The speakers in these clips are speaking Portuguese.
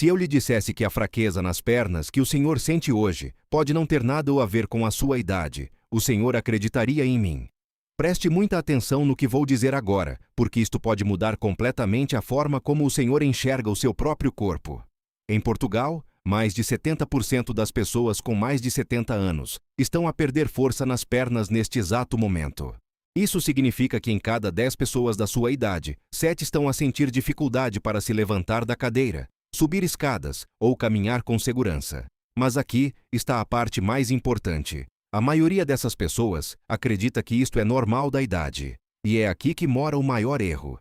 Se eu lhe dissesse que a fraqueza nas pernas que o senhor sente hoje pode não ter nada a ver com a sua idade, o senhor acreditaria em mim? Preste muita atenção no que vou dizer agora, porque isto pode mudar completamente a forma como o senhor enxerga o seu próprio corpo. Em Portugal, mais de 70% das pessoas com mais de 70 anos estão a perder força nas pernas neste exato momento. Isso significa que em cada 10 pessoas da sua idade, 7 estão a sentir dificuldade para se levantar da cadeira, subir escadas ou caminhar com segurança. Mas aqui está a parte mais importante. A maioria dessas pessoas acredita que isto é normal da idade. E é aqui que mora o maior erro.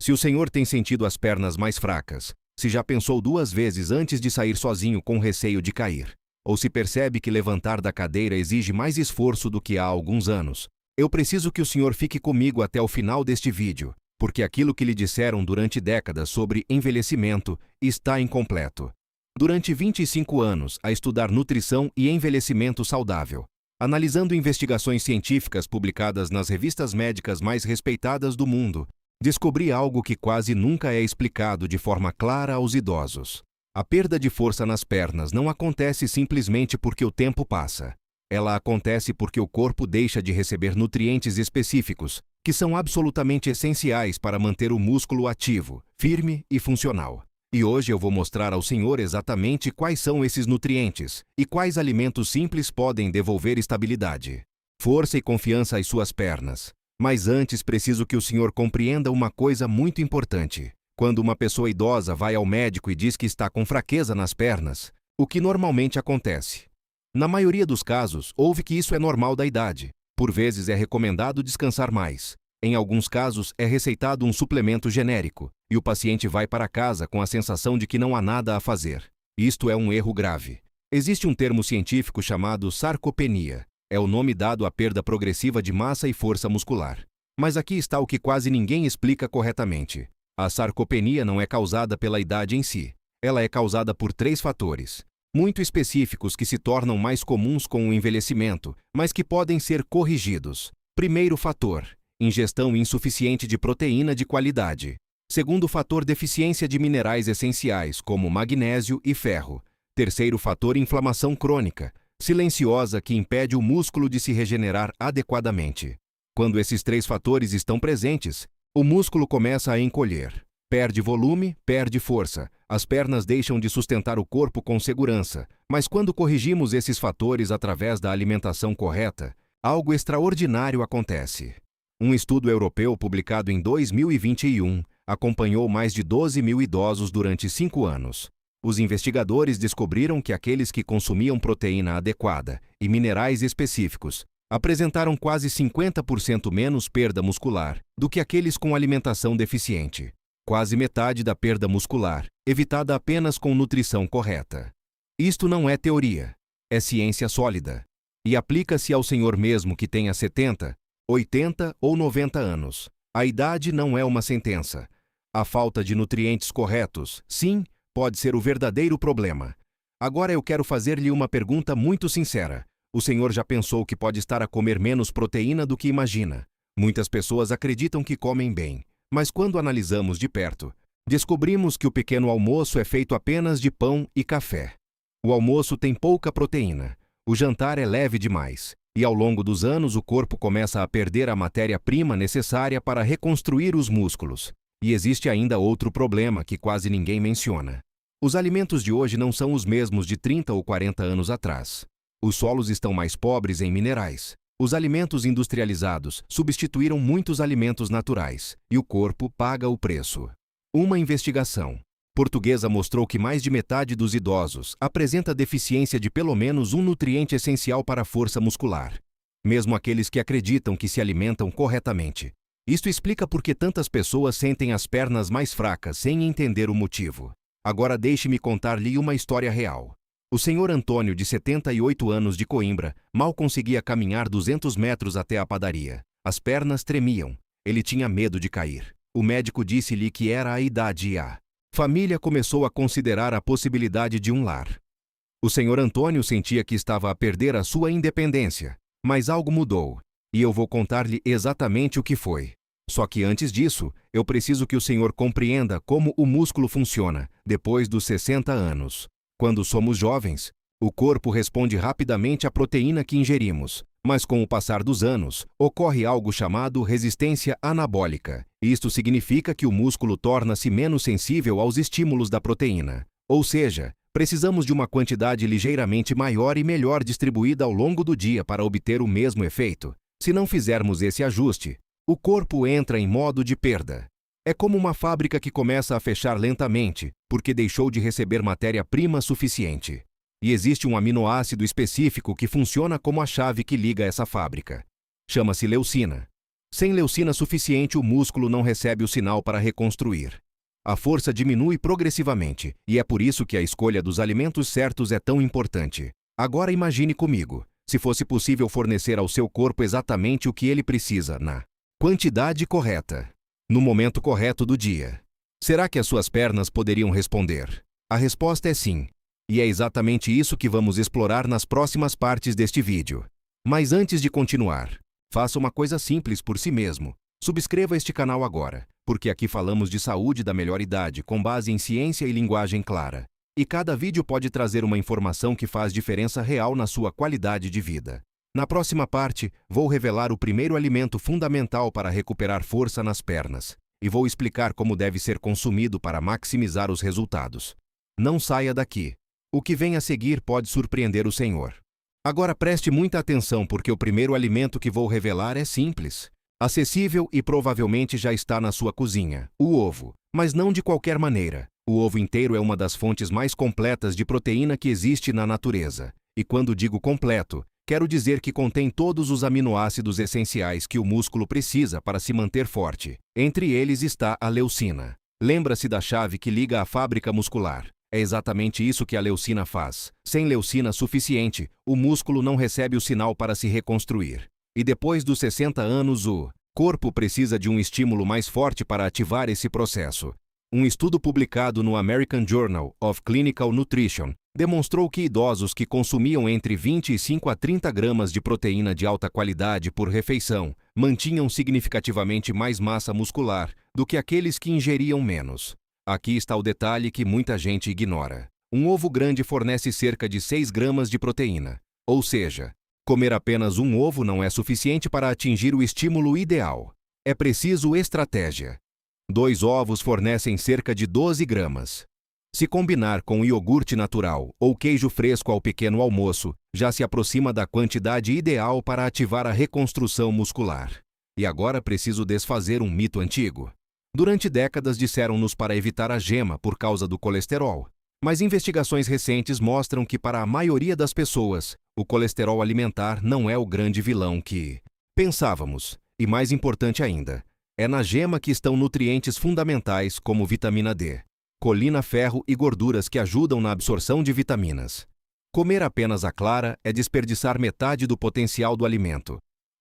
Se o senhor tem sentido as pernas mais fracas, se já pensou 2 vezes antes de sair sozinho com receio de cair, ou se percebe que levantar da cadeira exige mais esforço do que há alguns anos, eu preciso que o senhor fique comigo até o final deste vídeo, porque aquilo que lhe disseram durante décadas sobre envelhecimento está incompleto. Durante 25 anos a estudar nutrição e envelhecimento saudável, analisando investigações científicas publicadas nas revistas médicas mais respeitadas do mundo, descobri algo que quase nunca é explicado de forma clara aos idosos. A perda de força nas pernas não acontece simplesmente porque o tempo passa. Ela acontece porque o corpo deixa de receber nutrientes específicos, que são absolutamente essenciais para manter o músculo ativo, firme e funcional. E hoje eu vou mostrar ao senhor exatamente quais são esses nutrientes e quais alimentos simples podem devolver estabilidade, força e confiança às suas pernas. Mas antes preciso que o senhor compreenda uma coisa muito importante. Quando uma pessoa idosa vai ao médico e diz que está com fraqueza nas pernas, o que normalmente acontece? Na maioria dos casos, ouve que isso é normal da idade. Por vezes é recomendado descansar mais. Em alguns casos, é receitado um suplemento genérico, e o paciente vai para casa com a sensação de que não há nada a fazer. Isto é um erro grave. Existe um termo científico chamado sarcopenia. É o nome dado à perda progressiva de massa e força muscular. Mas aqui está o que quase ninguém explica corretamente. A sarcopenia não é causada pela idade em si. Ela é causada por 3 fatores, muito específicos que se tornam mais comuns com o envelhecimento, mas que podem ser corrigidos. Primeiro fator: ingestão insuficiente de proteína de qualidade. Segundo fator: deficiência de minerais essenciais, como magnésio e ferro. Terceiro fator: inflamação crônica, silenciosa, que impede o músculo de se regenerar adequadamente. Quando esses 3 fatores estão presentes, o músculo começa a encolher. Perde volume, perde força. As pernas deixam de sustentar o corpo com segurança. Mas quando corrigimos esses fatores através da alimentação correta, algo extraordinário acontece. Um estudo europeu publicado em 2021 acompanhou mais de 12 mil idosos durante 5 anos. Os investigadores descobriram que aqueles que consumiam proteína adequada e minerais específicos apresentaram quase 50% menos perda muscular do que aqueles com alimentação deficiente. Quase metade da perda muscular, evitada apenas com nutrição correta. Isto não é teoria, é ciência sólida. E aplica-se ao senhor mesmo que tenha 70, 80 ou 90 anos. A idade não é uma sentença. A falta de nutrientes corretos, sim, pode ser o verdadeiro problema. Agora eu quero fazer-lhe uma pergunta muito sincera. O senhor já pensou que pode estar a comer menos proteína do que imagina? Muitas pessoas acreditam que comem bem, mas quando analisamos de perto, descobrimos que o pequeno almoço é feito apenas de pão e café. O almoço tem pouca proteína, o jantar é leve demais, e ao longo dos anos o corpo começa a perder a matéria-prima necessária para reconstruir os músculos. E existe ainda outro problema que quase ninguém menciona. Os alimentos de hoje não são os mesmos de 30 ou 40 anos atrás. Os solos estão mais pobres em minerais. Os alimentos industrializados substituíram muitos alimentos naturais, e o corpo paga o preço. Uma investigação portuguesa mostrou que mais de metade dos idosos apresenta deficiência de pelo menos um nutriente essencial para a força muscular, mesmo aqueles que acreditam que se alimentam corretamente. Isto explica por que tantas pessoas sentem as pernas mais fracas sem entender o motivo. Agora deixe-me contar-lhe uma história real. O senhor Antônio, de 78 anos, de Coimbra, mal conseguia caminhar 200 metros até a padaria. As pernas tremiam. Ele tinha medo de cair. O médico disse-lhe que era a idade e a família começou a considerar a possibilidade de um lar. O senhor Antônio sentia que estava a perder a sua independência, mas algo mudou, e eu vou contar-lhe exatamente o que foi. Só que antes disso, eu preciso que o senhor compreenda como o músculo funciona depois dos 60 anos. Quando somos jovens, o corpo responde rapidamente à proteína que ingerimos, mas com o passar dos anos, ocorre algo chamado resistência anabólica. Isto significa que o músculo torna-se menos sensível aos estímulos da proteína. Ou seja, precisamos de uma quantidade ligeiramente maior e melhor distribuída ao longo do dia para obter o mesmo efeito. Se não fizermos esse ajuste, o corpo entra em modo de perda. É como uma fábrica que começa a fechar lentamente, porque deixou de receber matéria-prima suficiente. E existe um aminoácido específico que funciona como a chave que liga essa fábrica. Chama-se leucina. Sem leucina suficiente, o músculo não recebe o sinal para reconstruir. A força diminui progressivamente, e é por isso que a escolha dos alimentos certos é tão importante. Agora imagine comigo, se fosse possível fornecer ao seu corpo exatamente o que ele precisa, na quantidade correta, no momento correto do dia. Será que as suas pernas poderiam responder? A resposta é sim. E é exatamente isso que vamos explorar nas próximas partes deste vídeo. Mas antes de continuar, faça uma coisa simples por si mesmo. Subscreva este canal agora, porque aqui falamos de saúde da melhor idade com base em ciência e linguagem clara. E cada vídeo pode trazer uma informação que faz diferença real na sua qualidade de vida. Na próxima parte, vou revelar o primeiro alimento fundamental para recuperar força nas pernas, e vou explicar como deve ser consumido para maximizar os resultados. Não saia daqui. O que vem a seguir pode surpreender o senhor. Agora preste muita atenção porque o primeiro alimento que vou revelar é simples, acessível e provavelmente já está na sua cozinha: o ovo. Mas não de qualquer maneira. O ovo inteiro é uma das fontes mais completas de proteína que existe na natureza. E quando digo completo, quero dizer que contém todos os aminoácidos essenciais que o músculo precisa para se manter forte. Entre eles está a leucina. Lembra-se da chave que liga a fábrica muscular. É exatamente isso que a leucina faz. Sem leucina suficiente, o músculo não recebe o sinal para se reconstruir. E depois dos 60 anos, o corpo precisa de um estímulo mais forte para ativar esse processo. Um estudo publicado no American Journal of Clinical Nutrition demonstrou que idosos que consumiam entre 25 a 30 gramas de proteína de alta qualidade por refeição mantinham significativamente mais massa muscular do que aqueles que ingeriam menos. Aqui está o detalhe que muita gente ignora. Um ovo grande fornece cerca de 6 gramas de proteína. Ou seja, comer apenas um ovo não é suficiente para atingir o estímulo ideal. É preciso estratégia. 2 ovos fornecem cerca de 12 gramas. Se combinar com iogurte natural ou queijo fresco ao pequeno almoço, já se aproxima da quantidade ideal para ativar a reconstrução muscular. E agora preciso desfazer um mito antigo. Durante décadas disseram-nos para evitar a gema por causa do colesterol. Mas investigações recentes mostram que para a maioria das pessoas, o colesterol alimentar não é o grande vilão que pensávamos. E mais importante ainda, é na gema que estão nutrientes fundamentais como vitamina D, colina, ferro e gorduras que ajudam na absorção de vitaminas. Comer apenas a clara é desperdiçar metade do potencial do alimento.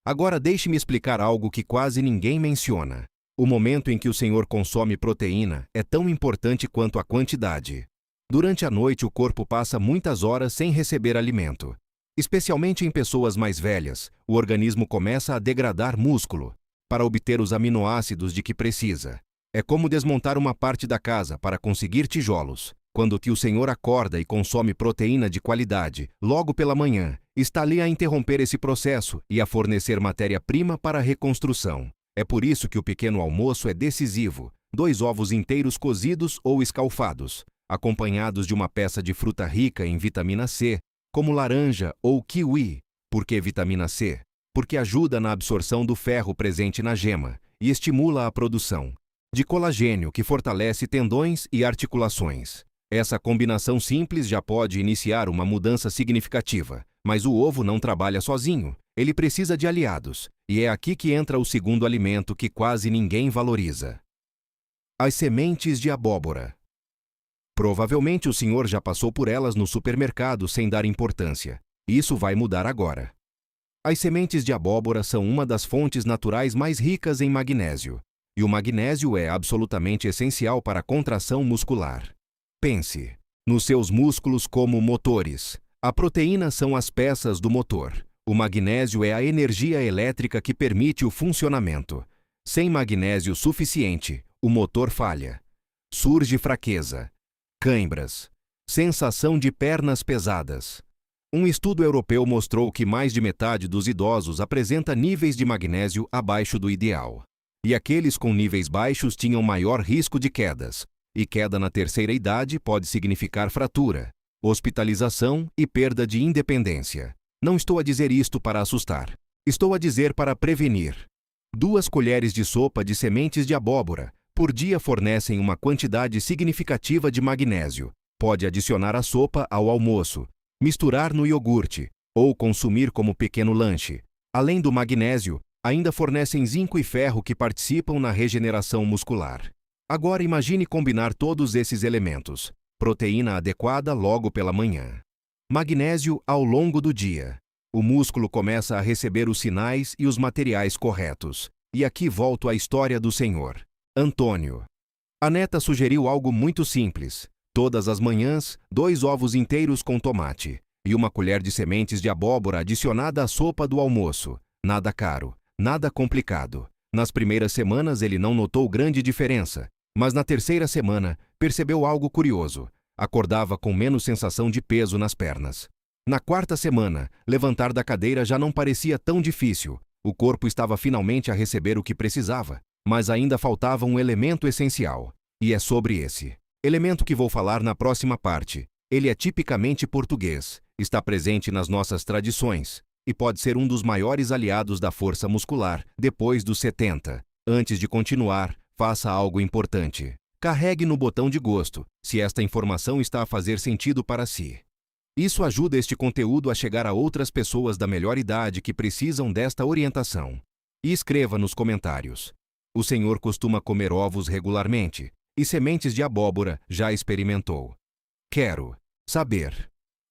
Agora deixe-me explicar algo que quase ninguém menciona. O momento em que o senhor consome proteína é tão importante quanto a quantidade. Durante a noite, o corpo passa muitas horas sem receber alimento. Especialmente em pessoas mais velhas, o organismo começa a degradar músculo para obter os aminoácidos de que precisa. É como desmontar uma parte da casa para conseguir tijolos. Quando que o senhor acorda e consome proteína de qualidade, logo pela manhã, está ali a interromper esse processo e a fornecer matéria-prima para a reconstrução. É por isso que o pequeno almoço é decisivo. 2 ovos inteiros cozidos ou escalfados, acompanhados de uma peça de fruta rica em vitamina C, como laranja ou kiwi. Por que vitamina C? Porque ajuda na absorção do ferro presente na gema e estimula a produção de colagênio, que fortalece tendões e articulações. Essa combinação simples já pode iniciar uma mudança significativa, mas o ovo não trabalha sozinho. Ele precisa de aliados, e é aqui que entra o segundo alimento que quase ninguém valoriza: as sementes de abóbora. Provavelmente o senhor já passou por elas no supermercado sem dar importância. Isso vai mudar agora. As sementes de abóbora são uma das fontes naturais mais ricas em magnésio, e o magnésio é absolutamente essencial para a contração muscular. Pense nos seus músculos como motores. A proteína são as peças do motor. O magnésio é a energia elétrica que permite o funcionamento. Sem magnésio suficiente, o motor falha. Surge fraqueza, cãibras, sensação de pernas pesadas. Um estudo europeu mostrou que mais de metade dos idosos apresenta níveis de magnésio abaixo do ideal. E aqueles com níveis baixos tinham maior risco de quedas. E queda na terceira idade pode significar fratura, hospitalização e perda de independência. Não estou a dizer isto para assustar. Estou a dizer para prevenir. 2 colheres de sopa de sementes de abóbora por dia fornecem uma quantidade significativa de magnésio. Pode adicionar a sopa ao almoço, misturar no iogurte ou consumir como pequeno lanche. Além do magnésio, ainda fornecem zinco e ferro que participam na regeneração muscular. Agora imagine combinar todos esses elementos. Proteína adequada logo pela manhã. Magnésio ao longo do dia. O músculo começa a receber os sinais e os materiais corretos. E aqui volto à história do Senhor. Antônio. A neta sugeriu algo muito simples. Todas as manhãs, 2 ovos inteiros com tomate e 1 colher de sementes de abóbora adicionada à sopa do almoço. Nada caro, nada complicado. Nas primeiras semanas ele não notou grande diferença, mas na terceira semana percebeu algo curioso. Acordava com menos sensação de peso nas pernas. Na 4ª semana, levantar da cadeira já não parecia tão difícil. O corpo estava finalmente a receber o que precisava, mas ainda faltava um elemento essencial. E é sobre esse elemento que vou falar na próxima parte. Ele é tipicamente português, está presente nas nossas tradições e pode ser um dos maiores aliados da força muscular depois dos 70. Antes de continuar, faça algo importante. Carregue no botão de gosto, se esta informação está a fazer sentido para si. Isso ajuda este conteúdo a chegar a outras pessoas da melhor idade que precisam desta orientação. E escreva nos comentários. O senhor costuma comer ovos regularmente e sementes de abóbora já experimentou. Quero saber.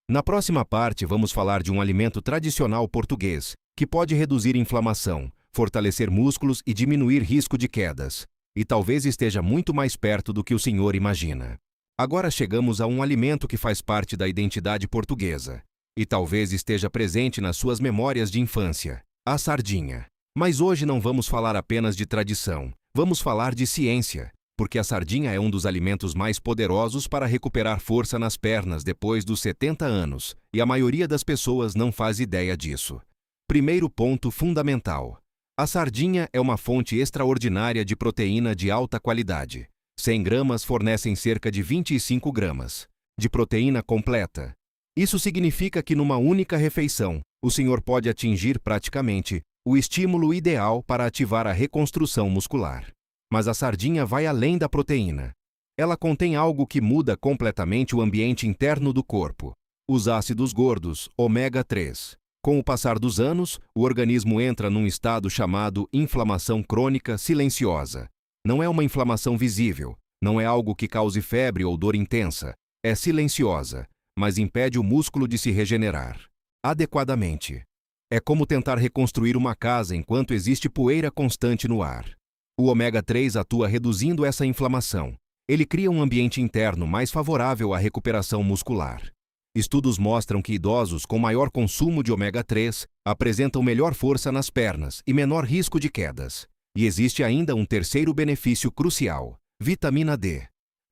Na próxima parte vamos falar de um alimento tradicional português que pode reduzir inflamação, fortalecer músculos e diminuir risco de quedas. E talvez esteja muito mais perto do que o senhor imagina. Agora chegamos a um alimento que faz parte da identidade portuguesa e talvez esteja presente nas suas memórias de infância, a sardinha. Mas hoje não vamos falar apenas de tradição, vamos falar de ciência, porque a sardinha é um dos alimentos mais poderosos para recuperar força nas pernas depois dos 70 anos, e a maioria das pessoas não faz ideia disso. Primeiro ponto fundamental. A sardinha é uma fonte extraordinária de proteína de alta qualidade. 100 gramas fornecem cerca de 25 gramas de proteína completa. Isso significa que numa única refeição, o senhor pode atingir praticamente o estímulo ideal para ativar a reconstrução muscular. Mas a sardinha vai além da proteína. Ela contém algo que muda completamente o ambiente interno do corpo. Os ácidos gordos, ômega 3. Com o passar dos anos, o organismo entra num estado chamado inflamação crônica silenciosa. Não é uma inflamação visível, não é algo que cause febre ou dor intensa. É silenciosa, mas impede o músculo de se regenerar adequadamente. É como tentar reconstruir uma casa enquanto existe poeira constante no ar. O ômega 3 atua reduzindo essa inflamação. Ele cria um ambiente interno mais favorável à recuperação muscular. Estudos mostram que idosos com maior consumo de ômega 3 apresentam melhor força nas pernas e menor risco de quedas. E existe ainda um terceiro benefício crucial: vitamina D.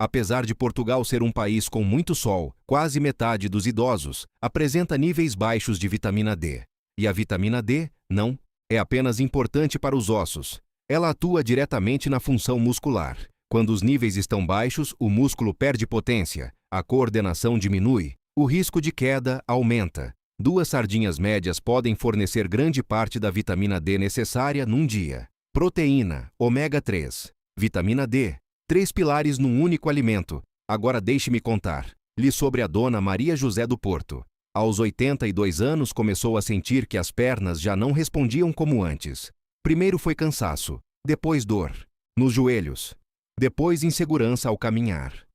Apesar de Portugal ser um país com muito sol, quase metade dos idosos apresenta níveis baixos de vitamina D. E a vitamina D, não, é apenas importante para os ossos. Ela atua diretamente na função muscular. Quando os níveis estão baixos, o músculo perde potência, a coordenação diminui, o risco de queda aumenta. 2 sardinhas médias podem fornecer grande parte da vitamina D necessária num dia. Proteína, ômega 3, vitamina D, 3 pilares num único alimento. Agora deixe-me contar-lhe sobre a dona Maria José do Porto. Aos 82 anos começou a sentir que as pernas já não respondiam como antes. Primeiro foi cansaço, depois dor nos joelhos, depois insegurança ao caminhar.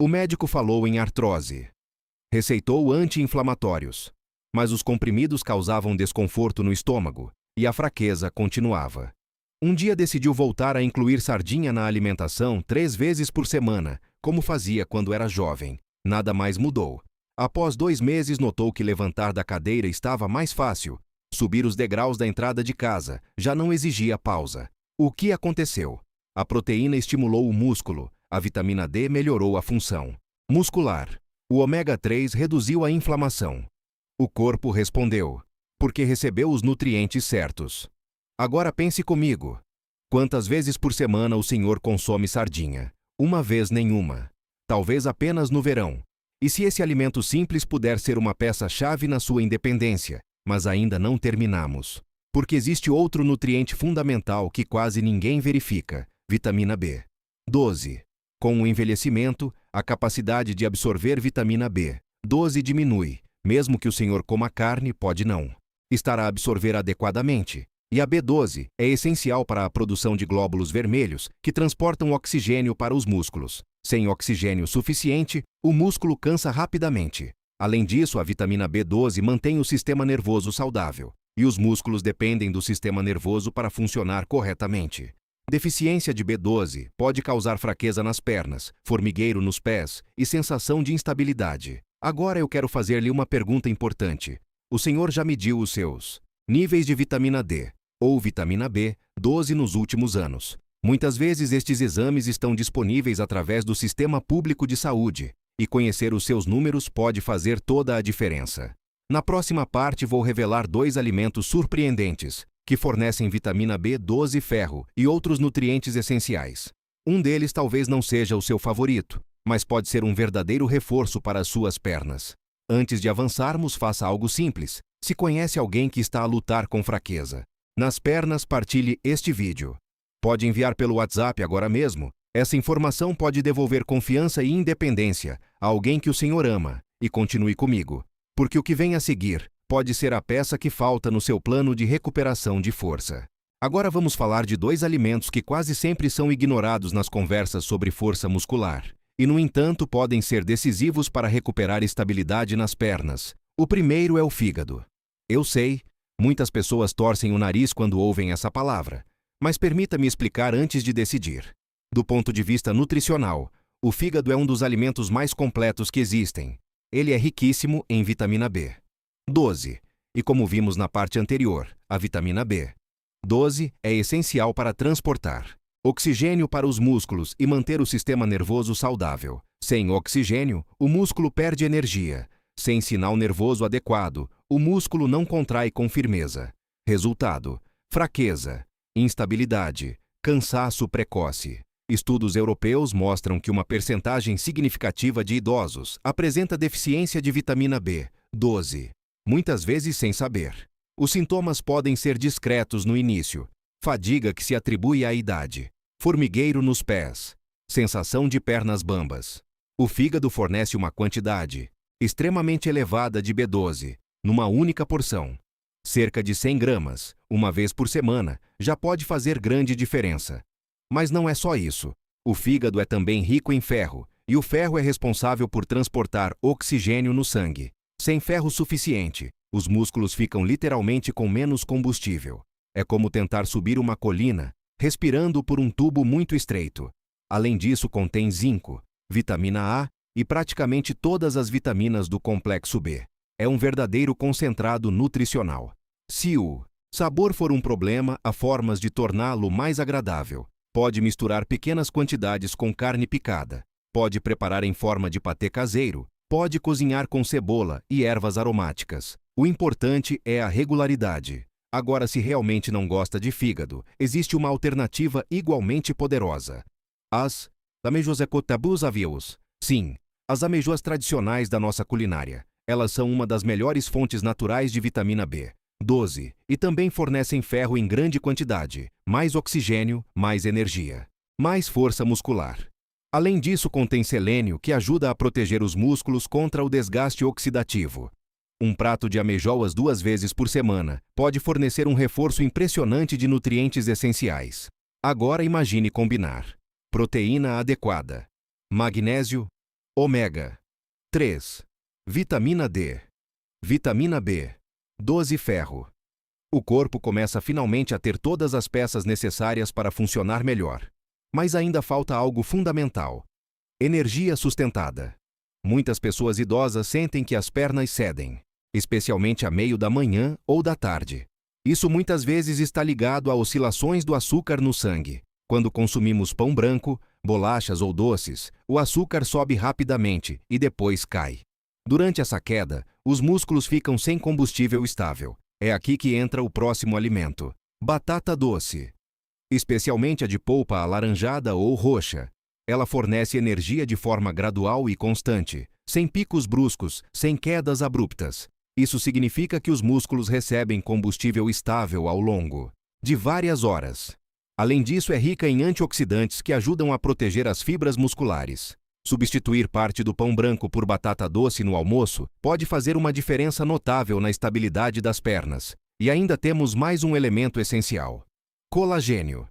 O médico falou em artrose. Receitou anti-inflamatórios, mas os comprimidos causavam desconforto no estômago e a fraqueza continuava. Um dia decidiu voltar a incluir sardinha na alimentação 3 vezes por semana, como fazia quando era jovem. Nada mais mudou. Após 2 meses notou que levantar da cadeira estava mais fácil. Subir os degraus da entrada de casa já não exigia pausa. O que aconteceu? A proteína estimulou o músculo, a vitamina D melhorou a função muscular. O ômega 3 reduziu a inflamação. O corpo respondeu, porque recebeu os nutrientes certos. Agora pense comigo. Quantas vezes por semana o senhor consome sardinha? Uma vez nenhuma. Talvez apenas no verão. E se esse alimento simples puder ser uma peça-chave na sua independência, mas ainda não terminamos. Porque existe outro nutriente fundamental que quase ninguém verifica, vitamina B12. Com o envelhecimento, a capacidade de absorver vitamina B12 diminui. Mesmo que o senhor coma carne, pode não estar a absorver adequadamente. E a B12 é essencial para a produção de glóbulos vermelhos que transportam oxigênio para os músculos. Sem oxigênio suficiente, o músculo cansa rapidamente. Além disso, a vitamina B12 mantém o sistema nervoso saudável, e os músculos dependem do sistema nervoso para funcionar corretamente. Deficiência de B12 pode causar fraqueza nas pernas, formigueiro nos pés e sensação de instabilidade. Agora eu quero fazer-lhe uma pergunta importante. O senhor já mediu os seus níveis de vitamina D ou vitamina B12 nos últimos anos? Muitas vezes estes exames estão disponíveis através do Sistema Público de Saúde, e conhecer os seus números pode fazer toda a diferença. Na próxima parte vou revelar 2 alimentos surpreendentes que fornecem vitamina B12, ferro e outros nutrientes essenciais. Um deles talvez não seja o seu favorito, mas pode ser um verdadeiro reforço para as suas pernas. Antes de avançarmos, faça algo simples. Se conhece alguém que está a lutar com fraqueza nas pernas, partilhe este vídeo. Pode enviar pelo WhatsApp agora mesmo. Essa informação pode devolver confiança e independência a alguém que o senhor ama. E continue comigo, porque o que vem a seguir pode ser a peça que falta no seu plano de recuperação de força. Agora vamos falar de 2 alimentos que quase sempre são ignorados nas conversas sobre força muscular, e no entanto podem ser decisivos para recuperar estabilidade nas pernas. O primeiro é o fígado. Eu sei, muitas pessoas torcem o nariz quando ouvem essa palavra, mas permita-me explicar antes de decidir. Do ponto de vista nutricional, o fígado é um dos alimentos mais completos que existem. Ele é riquíssimo em vitamina B12, e como vimos na parte anterior, a vitamina B12 é essencial para transportar oxigênio para os músculos e manter o sistema nervoso saudável. Sem oxigênio, o músculo perde energia. Sem sinal nervoso adequado, o músculo não contrai com firmeza. Resultado: fraqueza, instabilidade, cansaço precoce. Estudos europeus mostram que uma percentagem significativa de idosos apresenta deficiência de vitamina B12, muitas vezes sem saber. Os sintomas podem ser discretos no início: fadiga que se atribui à idade, formigueiro nos pés, sensação de pernas bambas. O fígado fornece uma quantidade extremamente elevada de B12, numa única porção. Cerca de 100 gramas, uma vez por semana, já pode fazer grande diferença. Mas não é só isso. O fígado é também rico em ferro, e o ferro é responsável por transportar oxigênio no sangue. Sem ferro suficiente, os músculos ficam literalmente com menos combustível. É como tentar subir uma colina, respirando por um tubo muito estreito. Além disso, contém zinco, vitamina A e praticamente todas as vitaminas do complexo B. É um verdadeiro concentrado nutricional. Se o sabor for um problema, há formas de torná-lo mais agradável. Pode misturar pequenas quantidades com carne picada. Pode preparar em forma de patê caseiro. Pode cozinhar com cebola e ervas aromáticas. O importante é a regularidade. Agora, se realmente não gosta de fígado, existe uma alternativa igualmente poderosa. As amêijoas ecotabusavios. Sim, as amêijoas tradicionais da nossa culinária. Elas são uma das melhores fontes naturais de vitamina B12 e também fornecem ferro em grande quantidade, mais oxigênio, mais energia, mais força muscular. Além disso, contém selênio, que ajuda a proteger os músculos contra o desgaste oxidativo. Um prato de ameijoas 2 vezes por semana pode fornecer um reforço impressionante de nutrientes essenciais. Agora imagine combinar proteína adequada, magnésio, ômega 3, vitamina D, vitamina B12 e ferro. O corpo começa finalmente a ter todas as peças necessárias para funcionar melhor. Mas ainda falta algo fundamental: energia sustentada. Muitas pessoas idosas sentem que as pernas cedem, especialmente a meio da manhã ou da tarde. Isso muitas vezes está ligado a oscilações do açúcar no sangue. Quando consumimos pão branco, bolachas ou doces, o açúcar sobe rapidamente e depois cai. Durante essa queda, os músculos ficam sem combustível estável. É aqui que entra o próximo alimento: batata doce. Especialmente a de polpa alaranjada ou roxa. Ela fornece energia de forma gradual e constante, sem picos bruscos, sem quedas abruptas. Isso significa que os músculos recebem combustível estável ao longo de várias horas. Além disso, é rica em antioxidantes que ajudam a proteger as fibras musculares. Substituir parte do pão branco por batata doce no almoço pode fazer uma diferença notável na estabilidade das pernas. E ainda temos mais um elemento essencial: colagênio.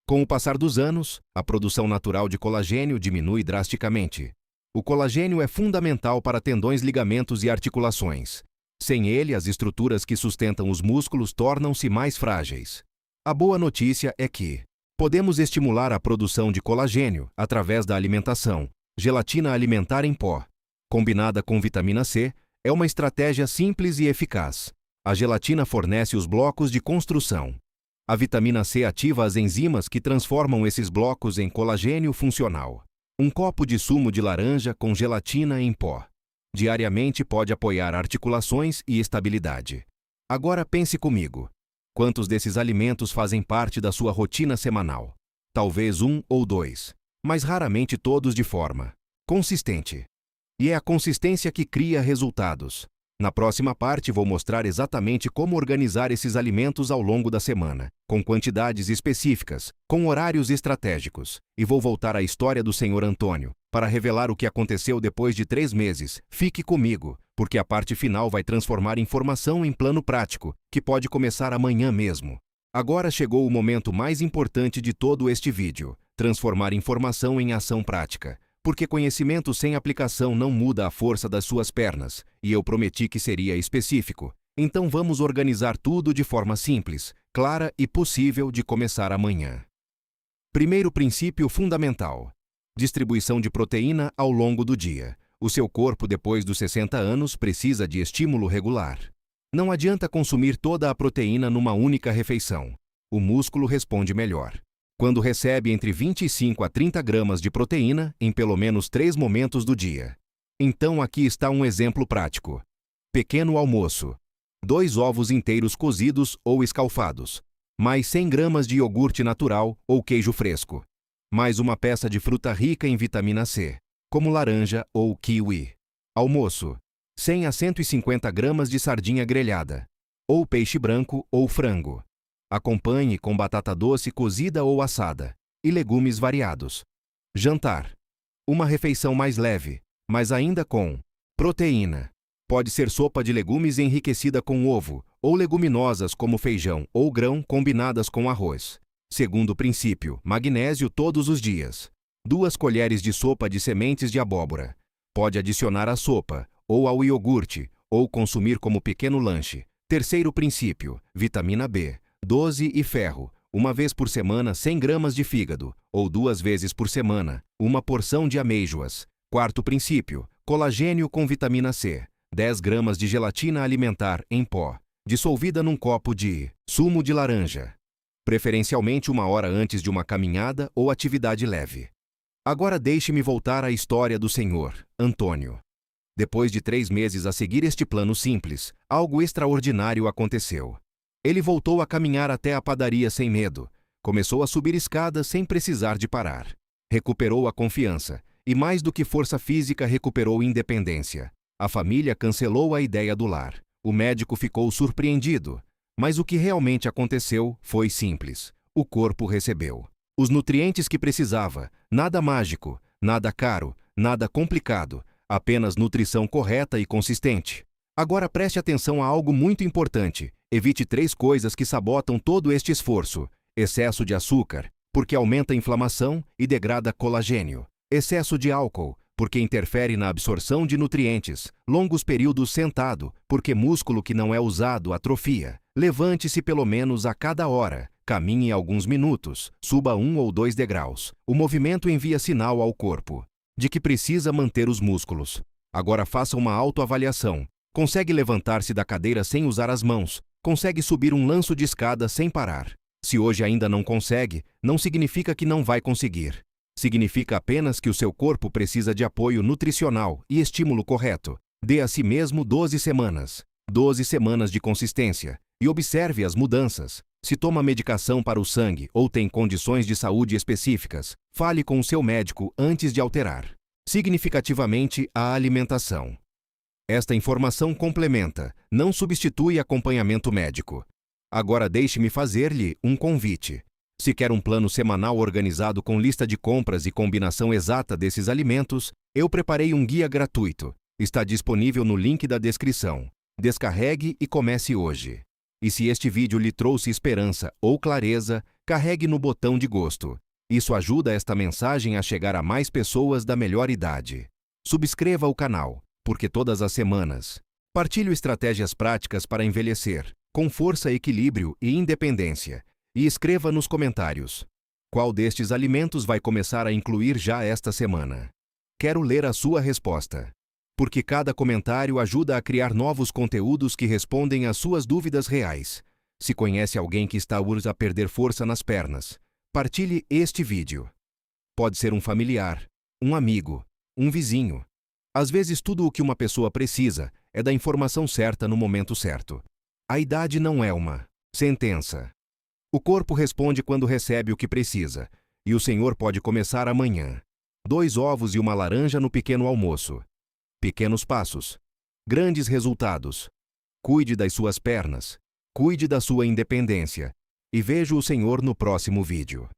Com o passar dos anos, a produção natural de colagênio diminui drasticamente. O colagênio é fundamental para tendões, ligamentos e articulações. Sem ele, as estruturas que sustentam os músculos tornam-se mais frágeis. A boa notícia é que podemos estimular a produção de colagênio através da alimentação. Gelatina alimentar em pó, combinada com vitamina C, é uma estratégia simples e eficaz. A gelatina fornece os blocos de construção. A vitamina C ativa as enzimas que transformam esses blocos em colagênio funcional. Um copo de sumo de laranja com gelatina em pó diariamente pode apoiar articulações e estabilidade. Agora pense comigo. Quantos desses alimentos fazem parte da sua rotina semanal? Talvez 1 ou 2, mas raramente todos de forma consistente. E é a consistência que cria resultados. Na próxima parte vou mostrar exatamente como organizar esses alimentos ao longo da semana, com quantidades específicas, com horários estratégicos, e vou voltar à história do Sr. Antônio, para revelar o que aconteceu depois de 3 meses. Fique comigo, porque a parte final vai transformar informação em plano prático, que pode começar amanhã mesmo. Agora chegou o momento mais importante de todo este vídeo: transformar informação em ação prática. Porque conhecimento sem aplicação não muda a força das suas pernas, e eu prometi que seria específico. Então vamos organizar tudo de forma simples, clara e possível de começar amanhã. Primeiro princípio fundamental: distribuição de proteína ao longo do dia. O seu corpo, depois dos 60 anos, precisa de estímulo regular. Não adianta consumir toda a proteína numa única refeição. O músculo responde melhor quando recebe entre 25 a 30 gramas de proteína em pelo menos 3 momentos do dia. Então aqui está um exemplo prático. Pequeno almoço: 2 ovos inteiros cozidos ou escalfados, mais 100 gramas de iogurte natural ou queijo fresco, mais uma peça de fruta rica em vitamina C, como laranja ou kiwi. Almoço: 100 a 150 gramas de sardinha grelhada, ou peixe branco ou frango. Acompanhe com batata doce cozida ou assada, e legumes variados. Jantar: uma refeição mais leve, mas ainda com proteína. Pode ser sopa de legumes enriquecida com ovo, ou leguminosas como feijão ou grão combinadas com arroz. Segundo princípio: magnésio todos os dias. 2 colheres de sopa de sementes de abóbora. Pode adicionar à sopa, ou ao iogurte, ou consumir como pequeno lanche. Terceiro princípio: vitamina B. 12 e ferro. Uma vez por semana 100 gramas de fígado, ou 2 vezes por semana, uma porção de amêijoas. Quarto princípio: colagênio com vitamina C. 10 gramas de gelatina alimentar em pó, dissolvida num copo de sumo de laranja. Preferencialmente 1 hora antes de uma caminhada ou atividade leve. Agora deixe-me voltar à história do Sr. Antônio. Depois de 3 meses a seguir este plano simples, algo extraordinário aconteceu. Ele voltou a caminhar até a padaria sem medo. Começou a subir escadas sem precisar de parar. Recuperou a confiança. E mais do que força física, recuperou independência. A família cancelou a ideia do lar. O médico ficou surpreendido. Mas o que realmente aconteceu foi simples. O corpo recebeu os nutrientes que precisava. Nada mágico, nada caro, nada complicado. Apenas nutrição correta e consistente. Agora preste atenção a algo muito importante. Evite 3 coisas que sabotam todo este esforço. Excesso de açúcar, porque aumenta a inflamação e degrada colagênio. Excesso de álcool, porque interfere na absorção de nutrientes. Longos períodos sentado, porque músculo que não é usado atrofia. Levante-se pelo menos a cada hora. Caminhe alguns minutos. Suba 1 ou 2 degraus. O movimento envia sinal ao corpo de que precisa manter os músculos. Agora faça uma autoavaliação. Consegue levantar-se da cadeira sem usar as mãos? Consegue subir um lanço de escada sem parar. Se hoje ainda não consegue, não significa que não vai conseguir. Significa apenas que o seu corpo precisa de apoio nutricional e estímulo correto. Dê a si mesmo 12 semanas. 12 semanas de consistência. E observe as mudanças. Se toma medicação para o sangue ou tem condições de saúde específicas, fale com o seu médico antes de alterar significativamente a alimentação. Esta informação complementa, não substitui acompanhamento médico. Agora deixe-me fazer-lhe um convite. Se quer um plano semanal organizado com lista de compras e combinação exata desses alimentos, eu preparei um guia gratuito. Está disponível no link da descrição. Descarregue e comece hoje. E se este vídeo lhe trouxe esperança ou clareza, carregue no botão de gosto. Isso ajuda esta mensagem a chegar a mais pessoas da melhor idade. Subscreva o canal, porque todas as semanas partilho estratégias práticas para envelhecer, com força, equilíbrio e independência. E escreva nos comentários qual destes alimentos vai começar a incluir já esta semana. Quero ler a sua resposta, porque cada comentário ajuda a criar novos conteúdos que respondem às suas dúvidas reais. Se conhece alguém que está a perder força nas pernas, partilhe este vídeo. Pode ser um familiar, um amigo, um vizinho. Às vezes tudo o que uma pessoa precisa é da informação certa no momento certo. A idade não é uma sentença. O corpo responde quando recebe o que precisa, e o Senhor pode começar amanhã. 2 ovos e uma laranja no pequeno almoço. Pequenos passos. Grandes resultados. Cuide das suas pernas. Cuide da sua independência. E vejo o Senhor no próximo vídeo.